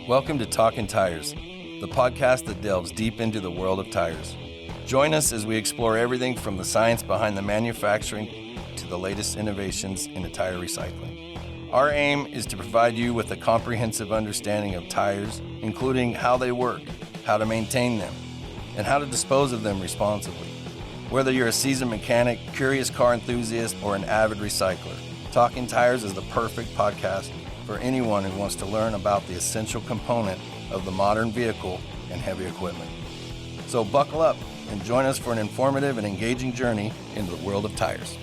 Welcome to Talkin Tires, the podcast that delves deep into the world of tires. Join us as we explore everything from the science behind the manufacturing to the latest innovations in tire recycling. Our aim is to provide you with a comprehensive understanding of tires, including how they work, how to maintain them, and how to dispose of them responsibly. Whether you're a seasoned mechanic, curious car enthusiast, or an avid recycler, Talkin Tires is the perfect podcast for anyone who wants to learn about the essential component of the modern vehicle and heavy equipment. So buckle up and join us for an informative and engaging journey into the world of tires.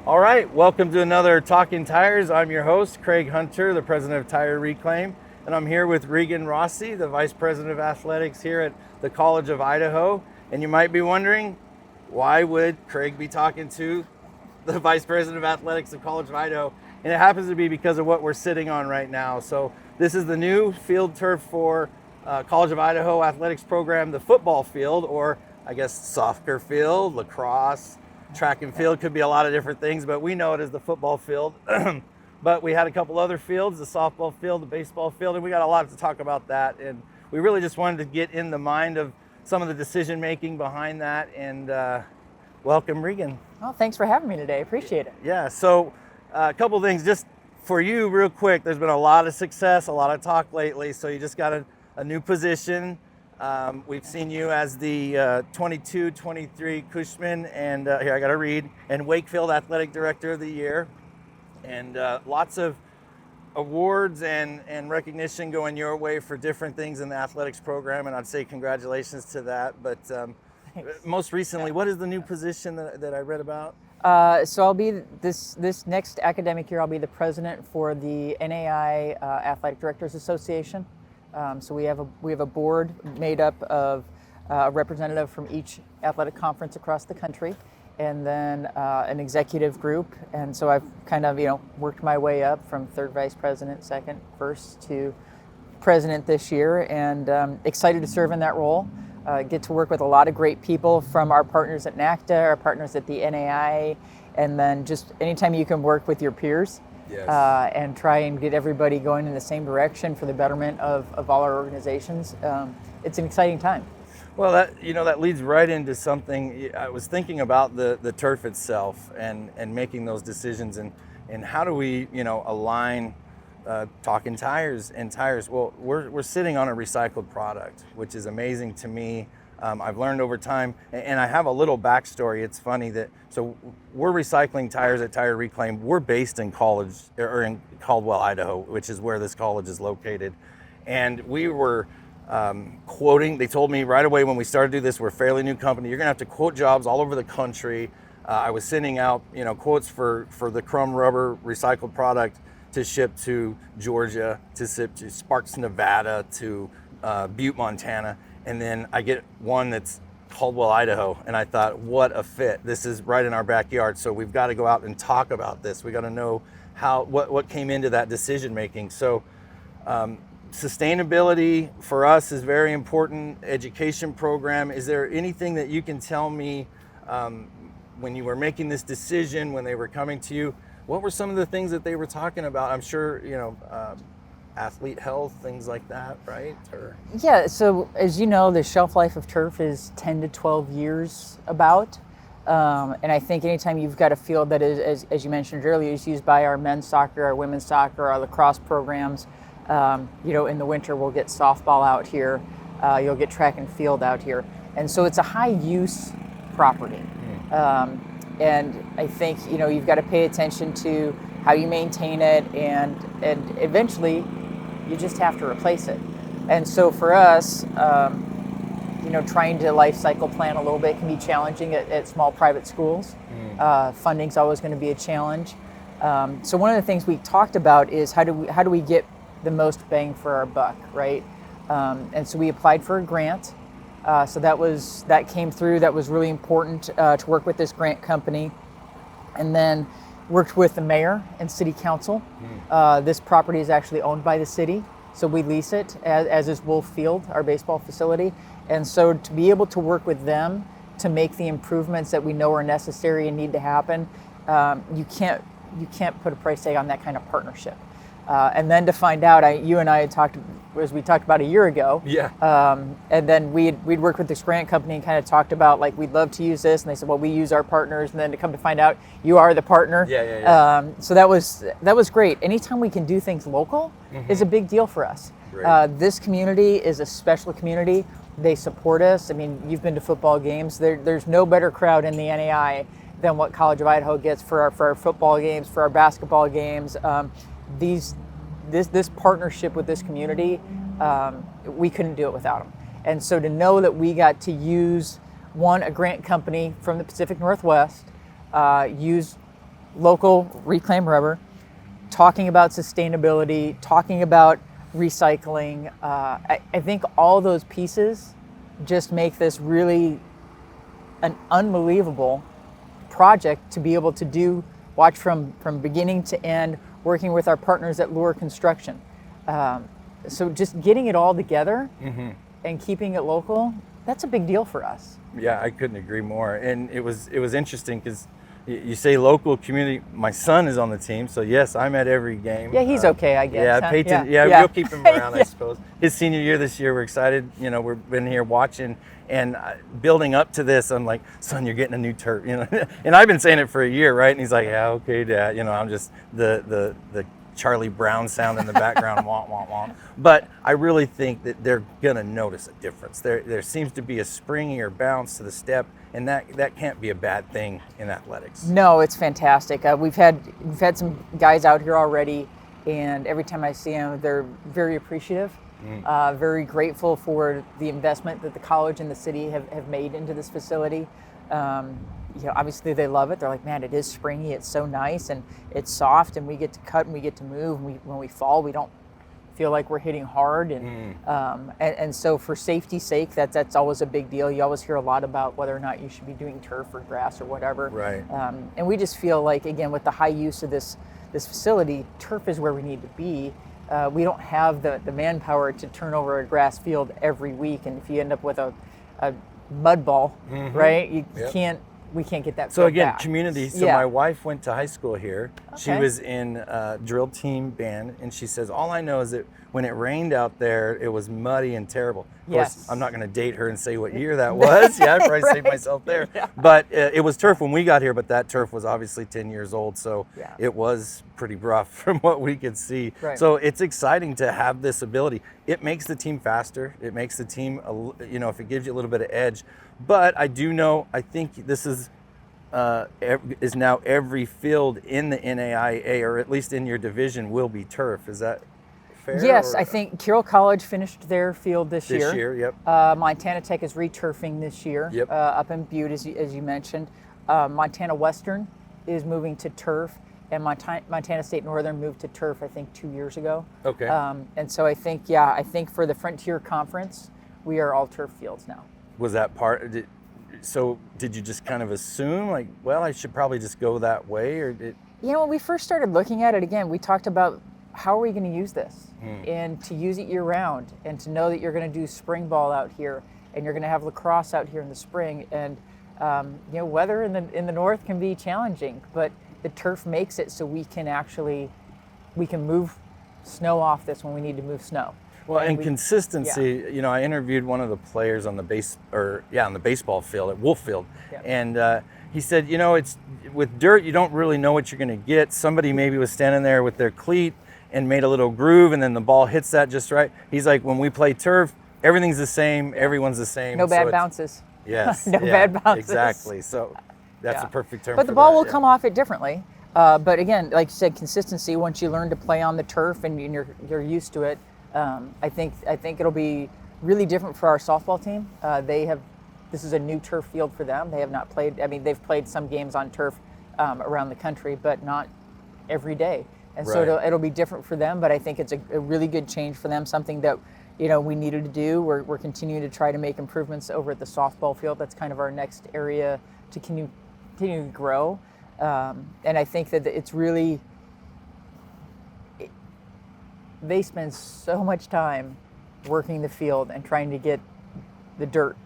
All right, welcome to another Talkin Tires. I'm your host, Craig Hunter, the president of Tire Reclaim, and I'm here with Reagan Rossi, the vice president of athletics here at the College of Idaho. And you might be wondering, why would Craig be talking to the vice president of athletics at College of Idaho? And it happens to be because of what we're sitting on right now. So this is the new field turf for College of Idaho athletics program, the football field, or I guess soccer field, lacrosse, track and field, could be a lot of different things, but we know it as the football field. But we had a couple other fields, the softball field, the baseball field, and we got a lot to talk about that. And we really just wanted to get in the mind of some of the decision making behind that. And welcome, Reagan. Well, thanks for having me today. Appreciate it. Yeah, so a couple things just for you real quick. There's been a lot of success, a lot of talk lately. So you just got a new position. We've seen you as the 22-23 Cushman and here I got to read, and Wakefield Athletic Director of the Year. And lots of awards and recognition going your way for different things in the athletics program. And I'd say congratulations to that. But most recently, what is the new position that I read about? So I'll be this next academic year. I'll be the president for the NAI Athletic Directors Association. So we have a board made up of a representative from each athletic conference across the country, and then an executive group. And so I've kind of worked my way up from third vice president, second, first to president this year, and excited to serve in that role. Get to work with a lot of great people from our partners at NACDA, our partners at the NAI, and then just anytime you can work with your peers. Yes. And try and get everybody going in the same direction for the betterment of all our organizations. It's an exciting time. Well, that leads right into something. I was thinking about the turf itself and making those decisions and how do we align Talkin Tires and tires. Well, we're sitting on a recycled product, which is amazing to me. I've learned over time, and I have a little backstory. It's funny so we're recycling tires at Tire Reclaim. We're based in in Caldwell, Idaho, which is where this college is located. And we were quoting, they told me right away when we started to do this, we're a fairly new company, you're gonna have to quote jobs all over the country. I was sending out quotes for the crumb rubber recycled product to ship to Georgia, to ship to Sparks, Nevada, to Butte, Montana. And then I get one that's Caldwell, Idaho. And I thought, what a fit. This is right in our backyard. So we've got to go out and talk about this. We got to know what came into that decision making. So sustainability for us is very important. Education program. Is there anything that you can tell me when you were making this decision, when they were coming to you? What were some of the things that they were talking about? I'm sure, athlete health, things like that, right? Yeah, so as you know, the shelf life of turf is 10 to 12 years about. And I think anytime you've got a field that is, as you mentioned earlier, is used by our men's soccer, our women's soccer, our lacrosse programs, in the winter we'll get softball out here, you'll get track and field out here. And so it's a high use property. And I think, you've got to pay attention to how you maintain it, and eventually you just have to replace it. And so for us, trying to life cycle plan a little bit can be challenging at small private schools. Funding's always going to be a challenge. So one of the things we talked about is how do we get the most bang for our buck, right? And so we applied for a grant. So that came through. That was really important to work with this grant company, and then worked with the mayor and city council. This property is actually owned by the city, so we lease it, as is Wolf Field, our baseball facility. And so to be able to work with them to make the improvements that we know are necessary and need to happen, you can't put a price tag on that kind of partnership. And then to find out, you and I had talked, as we talked about a year ago. Yeah. And then we'd worked with this grant company and kind of talked about like, we'd love to use this. And they said, well, we use our partners. And then to come to find out you are the partner. Yeah. So that was great. Anytime we can do things local is a big deal for us. This community is a special community. They support us. I mean, you've been to football games. There's no better crowd in the NAI than what College of Idaho gets for our football games, for our basketball games. This partnership with this community, we couldn't do it without them. And so to know that we got to use a grant company from the Pacific Northwest, use local reclaimed rubber, talking about sustainability, talking about recycling, I think all those pieces just make this really an unbelievable project to be able to watch from beginning to end, working with our partners at Lure Construction. So just getting it all together and keeping it local, that's a big deal for us. Yeah, I couldn't agree more. And it was interesting because you say local community. My son is on the team, so yes, I'm at every game. Yeah, he's okay, I guess. Yeah, huh? Peyton. Yeah, we'll keep him around, I suppose. His senior year this year, we're excited. You know, we've been here watching and building up to this. I'm like, son, you're getting a new turf. You know, and I've been saying it for a year, right? And he's like, yeah, okay, Dad. You know, I'm just the Charlie Brown sound in the background, wah, wah, wah. But I really think that they're gonna notice a difference. There seems to be a springier bounce to the step, and that can't be a bad thing in athletics. No, it's fantastic. We've had some guys out here already, and every time I see them, they're very appreciative, very grateful for the investment that the college and the city have made into this facility. You know, obviously they love it. They're like, man, it is springy. It's so nice, and it's soft, and we get to cut and we get to move. And when we fall, we don't feel like we're hitting hard, and so for safety's sake, that's always a big deal. You always hear a lot about whether or not you should be doing turf or grass or whatever. Right. And we just feel like, again, with the high use of this facility, turf is where we need to be. We don't have the manpower to turn over a grass field every week, and if you end up with a mud ball, right, you can't. We can't get that. So again, back. community. So my wife went to high school here. Okay. She was in drill team band, and she says, all I know is that when it rained out there, it was muddy and terrible. Of course, I'm not going to date her and say what year that was. Yeah, I'd probably save myself there. Yeah. But it was turf when we got here, but that turf was obviously 10 years old, so it was pretty rough from what we could see. Right. So it's exciting to have this ability. It makes the team faster. It makes the team, if it gives you a little bit of edge. But I do know, I think this is now every field in the NAIA, or at least in your division, will be turf. Is that fair? Yes, I think Carroll College finished their field this year. This year, yep. Montana Tech is returfing this year, up in Butte, as you mentioned. Montana Western is moving to turf, and Montana State Northern moved to turf, I think, 2 years ago. Okay. And so I think for the Frontier Conference, we are all turf fields now. Was that part? Did you just kind of assume, like, well, I should probably just go that way, or did? You know, when we first started looking at it, again, we talked about how are we going to use this, and to use it year round, and to know that you're going to do spring ball out here, and you're going to have lacrosse out here in the spring, and weather in the north can be challenging, but the turf makes it so we can move snow off this when we need to move snow. Well, and consistency. Yeah. I interviewed one of the players on the baseball field at Wolf Field, and he said, it's with dirt, you don't really know what you're going to get. Somebody maybe was standing there with their cleat and made a little groove, and then the ball hits that just right. He's like, when we play turf, everything's the same, everyone's the same. No bad bounces. Yes. Bad bounces. Exactly. So that's a perfect term. But the ball will come off it differently. But again, like you said, consistency. Once you learn to play on the turf and you're used to it. I think it'll be really different for our softball team. This is a new turf field for them. They have not played. I mean, they've played some games on turf around the country, but not every day. And so it'll be different for them. But I think it's a really good change for them. Something that we needed to do. We're continuing to try to make improvements over at the softball field. That's kind of our next area to continue to grow. And I think that it's really. They spend so much time working the field and trying to get the dirt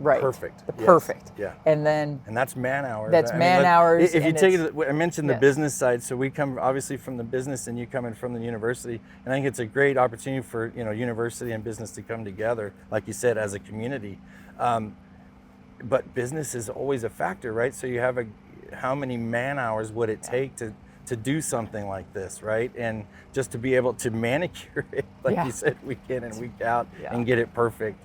Right. perfect. The Yes. perfect. Yeah. And then And that's man hours. that's man hours. If you and take it's- it, I mentioned the yes. business side, so we come obviously from the business, and you coming from the university, and I think it's a great opportunity for university and business to come together, like you said, as a community. But business is always a factor, right? So you have how many man hours would it take to do something like this, right? And just to be able to manicure it, like Yeah. you said, week in and week out, Yeah. and get it perfect.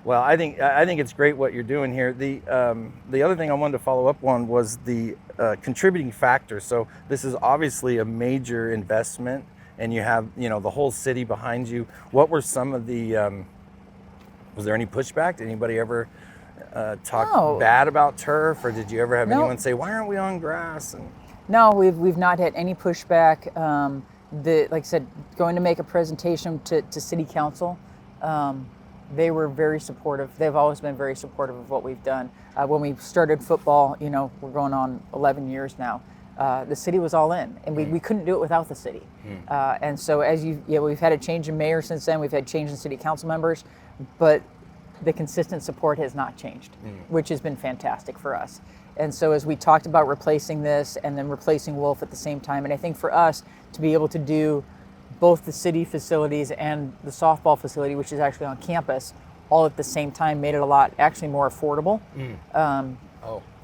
Well, I think it's great what you're doing here. The other thing I wanted to follow up on was the contributing factor. So this is obviously a major investment, and you have the whole city behind you. What were some of the was there any pushback? Did anybody ever talk No. bad about turf, or did you ever have No. anyone say, "Why aren't we on grass?" And No, we've not had any pushback. Like I said, going to make a presentation to city council, they were very supportive. They've always been very supportive of what we've done. When we started football, we're going on 11 years now. The city was all in, and we couldn't do it without the city. And so we've had a change in mayor since then. We've had change in city council members, but the consistent support has not changed, which has been fantastic for us. And so as we talked about replacing this and then replacing Wolf at the same time, and I think for us to be able to do both the city facilities and the softball facility, which is actually on campus, all at the same time, made it a lot actually more affordable.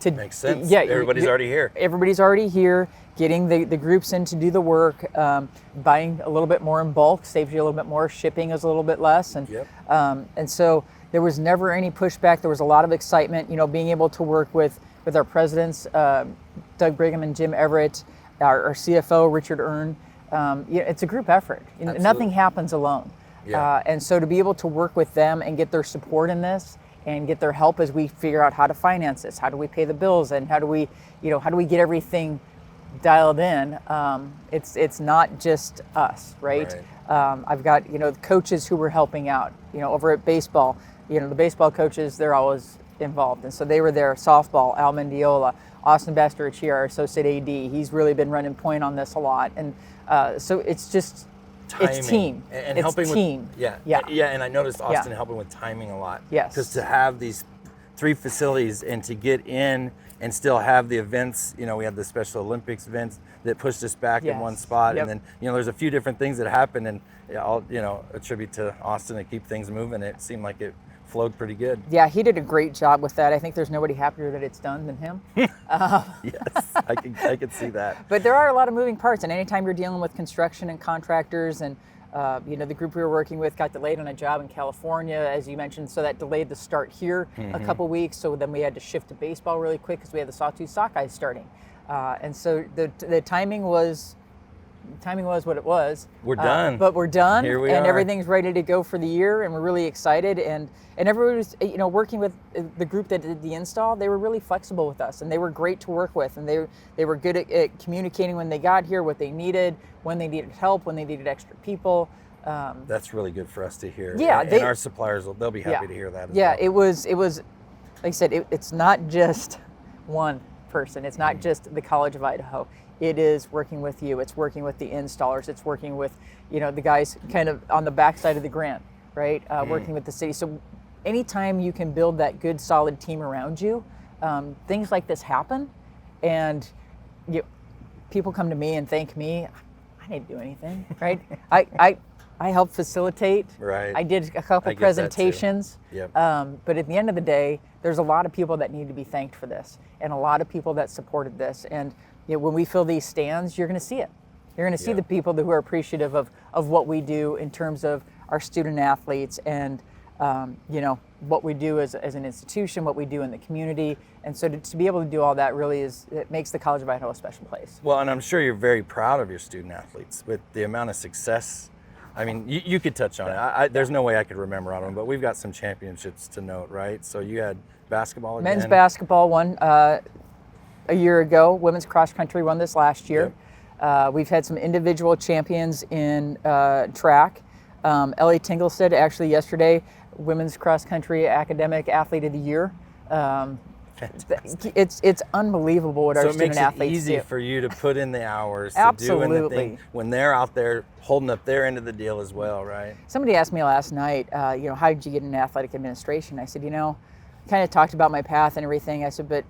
Makes sense. Yeah, Everybody's already here. Everybody's already here, getting the groups in to do the work, buying a little bit more in bulk, saves you a little bit more, shipping is a little bit less. And so there was never any pushback. There was a lot of excitement, being able to work with our presidents, Doug Brigham and Jim Everett, our CFO, Richard Earn. It's a group effort. Nothing happens alone. Yeah. And so to be able to work with them and get their support in this and get their help as we figure out how to finance this, how do we pay the bills, and how do we get everything dialed in? It's not just us, right? I've got the coaches who were helping out. Over at baseball, the baseball coaches, they're always involved, and so they were there. Softball, Al Mendiola, Austin Bastarachia, our associate AD, he's really been running point on this a lot, and so it's just Timing. it's team and it's helping team. And I noticed Austin helping with timing a lot. Yes. Because to have these 3 facilities and to get in and still have the events, we had the Special Olympics events that pushed us back in one spot. Yep. And then, there's a few different things that happened, and I'll, attribute to Austin to keep things moving. It seemed like it flowed pretty good. Yeah, he did a great job with that. I think there's nobody happier that it's done than him. Yes, I could see that. But there are a lot of moving parts, and anytime you're dealing with construction and contractors, and the group we were working with got delayed on a job in California, as you mentioned, so that delayed the start here a couple weeks. So then we had to shift to baseball really quick because we had the Sawtooth Sockeyes starting, and so the timing was what it was. We're done. But we're done, Here we and are. everything's ready to go for the year, and we're really excited. And everybody was, working with the group that did the install. They were really flexible with us, and they were great to work with, and they were good at communicating when they got here, what they needed, when they needed help, when they needed extra people. That's really good for us to hear. Yeah, and our suppliers they'll be happy to hear that as well. It was like I said, it's not just one person. It's not just the College of Idaho. It is working with you. It's working with the installers. It's working with, the guys kind of on the backside of the grant, right? Working with the city. So anytime you can build that good, solid team around you, things like this happen, and people come to me and thank me. I didn't do anything, right? I helped facilitate. Right. I did a couple I get that too. presentations. Yep. But at the end of the day, there's a lot of people that need to be thanked for this, and a lot of people that supported this. And when we fill these stands, you're going to see it. You're going to see the people who are appreciative of what we do in terms of our student athletes and what we do as an institution, what we do in the community. And so to be able to do all that really it makes the College of Idaho a special place. Well, and I'm sure you're very proud of your student athletes with the amount of success. I mean, you could touch on it. There's no way I could remember all of them, but we've got some championships to note, right? So you had basketball again. Men's basketball won a year ago. Women's cross country won this last year. Yep. We've had some individual champions in track. Ellie Tinglestead, actually yesterday, Women's Cross Country Academic Athlete of the Year. Fantastic. It's unbelievable what our student athletes do. So it makes it easy for you to put in the hours Absolutely. to do the thing when they're out there holding up their end of the deal as well, right? Somebody asked me last night, how did you get into athletic administration? I said, kind of talked about my path and everything. I said, but,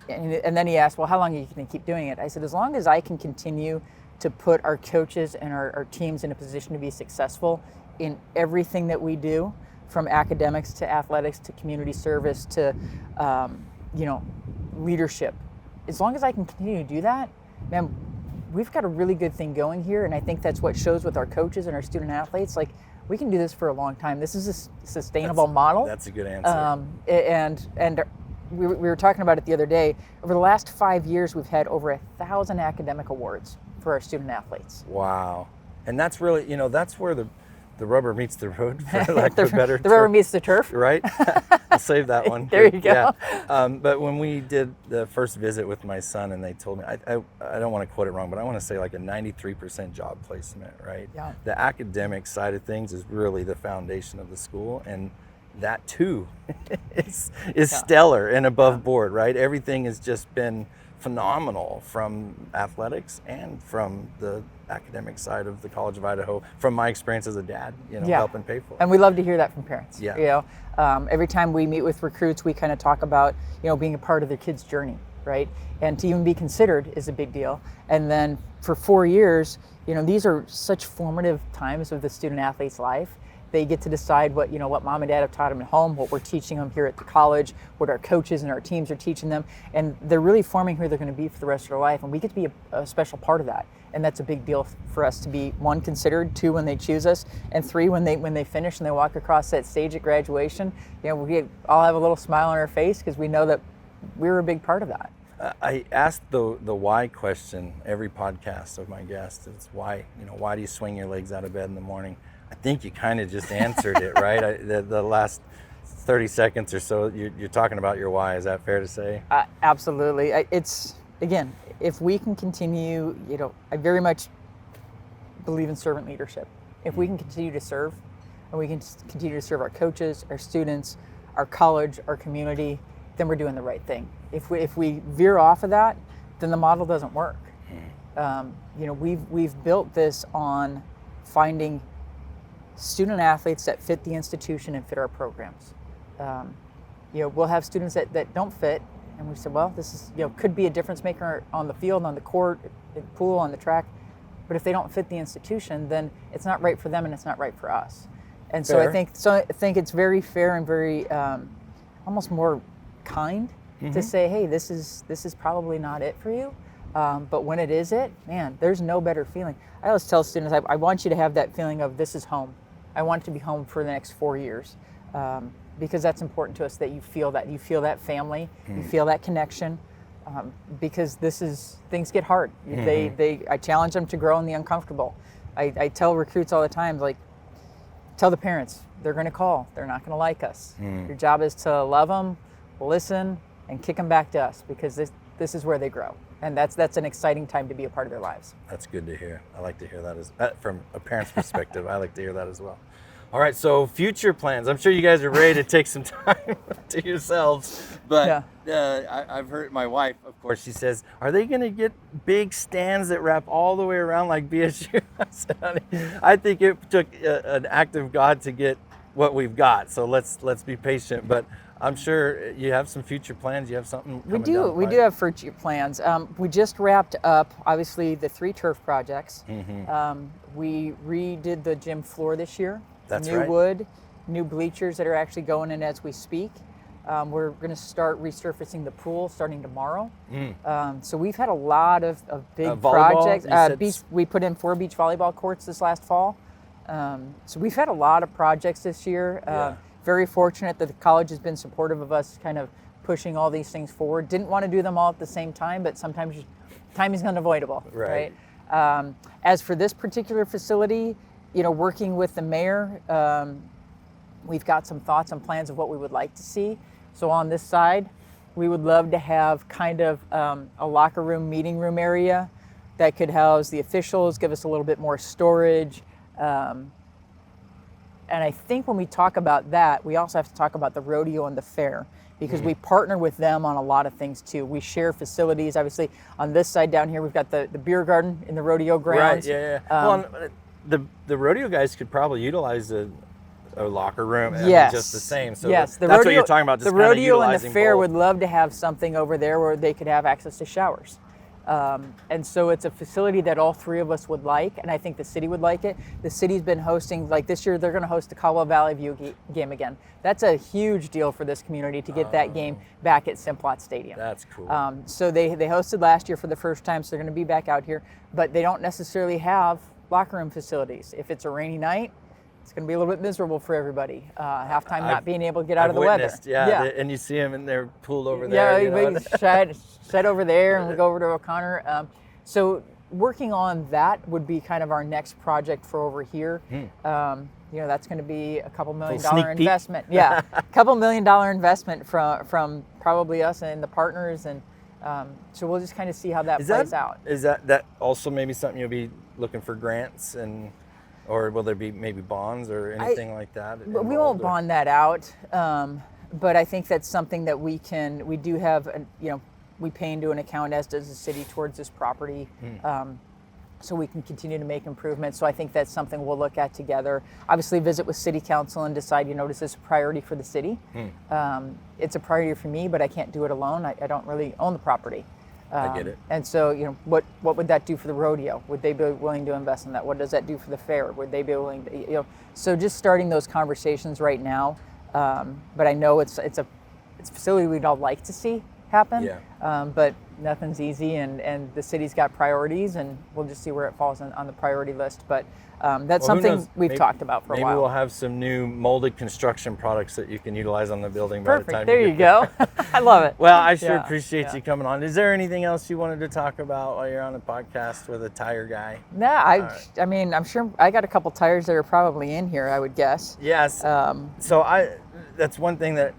and then he asked, well, how long are you going to keep doing it? I said, as long as I can continue to put our coaches and our teams in a position to be successful in everything that we do, from academics to athletics to community service to, leadership. As long as I can continue to do that, man, we've got a really good thing going here. And I think that's what shows with our coaches and our student athletes. Like, we can do this for a long time. This is a sustainable model. That's a good answer. And we were talking about it the other day. Over the last 5 years, we've had over 1,000 academic awards for our student athletes. Wow. And that's really, that's where the rubber meets the road, for lack of a better term. The rubber meets the turf. Right? I'll save that one. There you go. Yeah. But when we did the first visit with my son, and they told me, I don't want to quote it wrong, but I want to say like a 93% job placement, right? Yeah. The academic side of things is really the foundation of the school, and that too is stellar and above board, right? Everything has just been phenomenal from athletics and from the academic side of the College of Idaho, from my experience as a dad, helping pay for it. And we love to hear that from parents. Yeah. Every time we meet with recruits, we kind of talk about, being a part of their kid's journey, right? And to even be considered is a big deal. And then for 4 years, these are such formative times of the student athlete's life. They get to decide what mom and dad have taught them at home, what we're teaching them here at the college, what our coaches and our teams are teaching them, and they're really forming who they're going to be for the rest of their life. And we get to be a special part of that, and that's a big deal for us to be, 1, considered, 2, when they choose us, and 3, when they finish and they walk across that stage at graduation. We all have a little smile on our face because we know that we were a big part of that. I asked the why question every podcast of my guests. It's why do you swing your legs out of bed in the morning? I think you kind of just answered it, right? The last 30 seconds or so, you're talking about your why. Is that fair to say? Absolutely. It's, again, if we can continue, I very much believe in servant leadership. If we can continue to serve, and we can continue to serve our coaches, our students, our college, our community, then we're doing the right thing. If we veer off of that, then the model doesn't work. We've built this on finding student athletes that fit the institution and fit our programs. We'll have students that don't fit, and we said, well, this is could be a difference maker on the field, on the court, in the pool, on the track, but if they don't fit the institution, then it's not right for them and it's not right for us. And so I think it's very fair and very almost more kind to say, hey, this is probably not it for you. But when it is it, man, there's no better feeling. I always tell students, I want you to have that feeling of this is home. I want it to be home for the next 4 years, because that's important to us, that you feel that family, you feel that connection, because things get hard. I challenge them to grow in the uncomfortable. I tell recruits all the time, like, tell the parents, they're going to call, they're not going to like us. Your job is to love them, listen, and kick them back to us, because this is where they grow. And that's an exciting time to be a part of their lives. That's good to hear. I like to hear that from a parent's perspective. I like to hear that as well. All right, so future plans. I'm sure you guys are ready to take some time to yourselves. But I've heard my wife, of course, she says, are they going to get big stands that wrap all the way around like BSU? I said, honey, I think it took an act of God to get what we've got. So let's be patient. But I'm sure you have some future plans. You have something coming down the pipe. We do have future plans. We just wrapped up, obviously, the 3 turf projects. We redid the gym floor this year. That's new right. wood, new bleachers that are actually going in as we speak. We're going to start resurfacing the pool starting tomorrow. So we've had a lot of big projects. We put in 4 beach volleyball courts this last fall. So we've had a lot of projects this year. Very fortunate that the college has been supportive of us kind of pushing all these things forward. Didn't want to do them all at the same time, but sometimes time is unavoidable, right? As for this particular facility, working with the mayor, we've got some thoughts and plans of what we would like to see. So on this side, we would love to have kind of a locker room, meeting room area that could house the officials, give us a little bit more storage. And I think when we talk about that, we also have to talk about the rodeo and the fair, because we partner with them on a lot of things too. We share facilities. Obviously, on this side down here, we've got the beer garden in the rodeo grounds. Right, yeah. Well, the rodeo guys could probably utilize a locker room. I mean, Yes. just the same. So yes, that's what you're talking about. Just the kinda rodeo and the utilizing fair both. would love to have something over there where they could have access to showers. And so it's a facility that all three of us would like, and I think the city would like it. The city's been hosting, like this year, they're going to host the Colorado Valley View game again. That's a huge deal for this community to get that game back at Simplot Stadium. That's cool. So they hosted last year for the first time, so they're going to be back out here, but they don't necessarily have locker room facilities. If it's a rainy night, it's going to be a little bit miserable for everybody. Halftime not being able to get out of the weather. Yeah, and you see them and they're pulled over there. Yeah, you shed over there and we go over to O'Connor. So working on that would be kind of our next project for over here. That's going to be a couple $1 million investment. Yeah, a couple $1 million investment from probably us and the partners, and so we'll just kind of see how that plays out. Is that also maybe something you'll be looking for grants or will there be maybe bonds or anything like that? We won't bond that out, but I think that's something that we do have, we pay into an account, as does the city, towards this property, so we can continue to make improvements. So I think that's something we'll look at together. Obviously visit with city council and decide, is this a priority for the city? It's a priority for me, but I can't do it alone. I don't really own the property. I get it. And so, what would that do for the rodeo? Would they be willing to invest in that? What does that do for the fair? Would they be willing to, so just starting those conversations right now. But I know it's a facility we'd all like to see happen. Yeah. But nothing's easy, and the city's got priorities, and we'll just see where it falls on the priority list. But that's something we've talked about for a while. Maybe we'll have some new molded construction products that you can utilize on the building by the time there you go. I love it. Well, I sure appreciate you coming on. Is there anything else you wanted to talk about while you're on the podcast with a tire guy? No, I mean, I'm sure I got a couple tires that are probably in here, I would guess. Yes. So that's one thing that,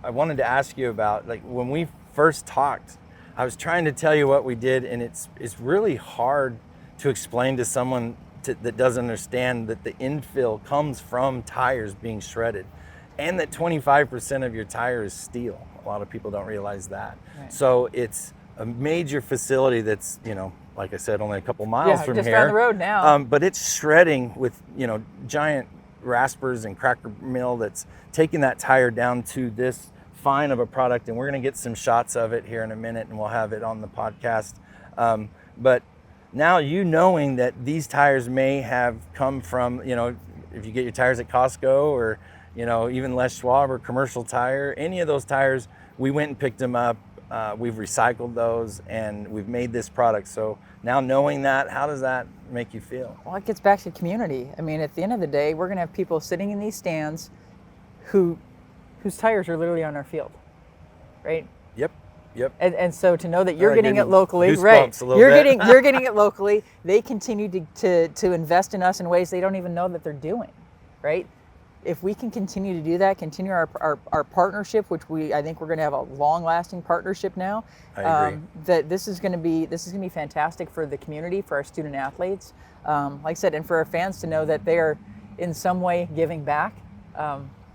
I wanted to ask you about. Like when we first talked, I was trying to tell you what we did, and it's really hard to explain to someone that doesn't understand that the infill comes from tires being shredded, and that 25% of your tire is steel. A lot of people don't realize that. Right. So it's a major facility that's, like I said, only a couple miles from just here. down the road now. But it's shredding with, giant raspers and cracker mill that's taking that tire down to this fine of a product, and we're going to get some shots of it here in a minute, and we'll have it on the podcast. But now knowing that these tires may have come from, if you get your tires at Costco or, even Les Schwab or Commercial Tire, any of those tires, we went and picked them up. We've recycled those and we've made this product. So now knowing that, how does that make you feel? Well, it gets back to community. I mean, at the end of the day, we're going to have people sitting in these stands whose tires are literally on our field, right? Yep. And so to know that you're getting it locally, right? You're getting it locally. They continue to invest in us in ways they don't even know that they're doing, right? If we can continue to do that, continue our partnership, which I think we're going to have a long-lasting partnership now. I agree. That this is going to be fantastic for the community, for our student athletes, like I said, and for our fans to know that they are in some way giving back.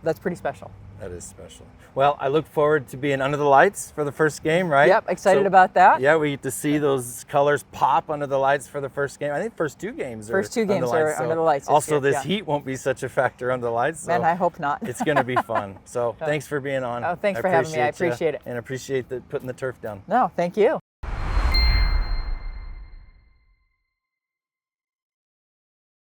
That's pretty special. That is special. Well, I look forward to being under the lights for the first game, right? Yep, excited about that. Yeah, we get to see those colors pop under the lights for the first game. I think first two games are under the lights. Also, this heat won't be such a factor under the lights. So Man, I hope not. It's going to be fun. So thanks for being on. Oh, thanks for having me. I appreciate it. And appreciate putting the turf down. No, thank you.